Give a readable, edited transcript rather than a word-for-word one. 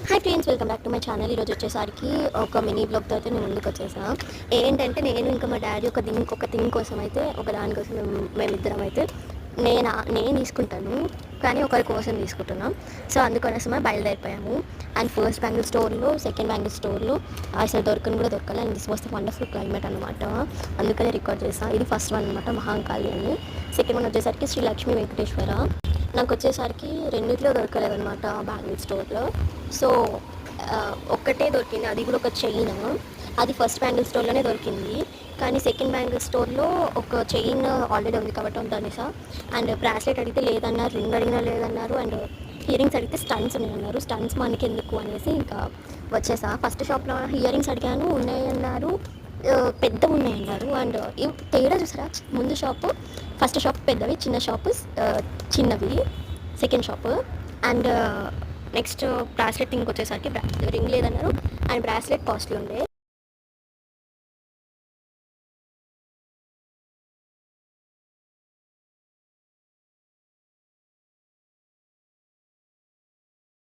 Hi friends, welcome back to my channel. ఈరోజు వచ్చేసరికి ఒక మినీ బ్లాగ్తో అయితే నేను ముందుకు వచ్చేసాను. ఏంటంటే నేను ఇంకా మా డాడీ ఒక థింగ్ కోసం అయితే ఒక దానికోసం మేమిద్దరం అయితే నేను తీసుకుంటాను, కానీ ఒకరి కోసం తీసుకుంటున్నాం. సో అందుకోసమే బయలుదేరిపోయాము. అండ్ ఫస్ట్ బ్యాంగిల్ స్టోర్లో, సెకండ్ బ్యాంగిల్ స్టోర్లో అసలు కూడా దొరకాలి. And this was the wonderful climate అనమాట. అందుకనే రికార్డ్ చేస్తాను. ఇది ఫస్ట్ వన్ అనమాట, మహాంకాళి అని. సెకండ్ వన్ వచ్చేసరికి శ్రీ లక్ష్మీ వెంకటేశ్వర. నాకు వచ్చేసరికి రెండిట్లో దొరకలేదనమాట బ్యాంగిల్ స్టోర్లో. సో ఒక్కటే దొరికింది, అది కూడా ఒక చైన్. అది ఫస్ట్ బ్యాంగిల్ స్టోర్లోనే దొరికింది, కానీ సెకండ్ బ్యాంగిల్ స్టోర్లో ఒక చైన్ ఆల్రెడీ ఉంది కాబట్టి ఉంటాను సార్. అండ్ బ్రాస్లెట్ అడిగితే లేదన్నారు, రింగ్ అడిగినా లేదన్నారు. అండ్ ఇయర్ రింగ్స్ అడిగితే స్టన్స్ ఉన్నాయన్నారు. స్టన్స్ మనకి ఎందుకు అనేసి ఇంకా వచ్చేసా. ఫస్ట్ షాప్లో ఇయర్ రింగ్స్ అడిగాను, ఉన్నాయన్నారు, పెద్దవి ఉన్నాయన్నారు. అండ్ తేడా చూసారా, ముందు షాపు ఫస్ట్ షాప్ పెద్దవి, చిన్న షాపు చిన్నవి second shop. And next bracelet థింగ్కి వచ్చేసరికి రింగ్ లేదన్నారు. అండ్ బ్రాస్లెట్ కాస్ట్లీ ఉండే.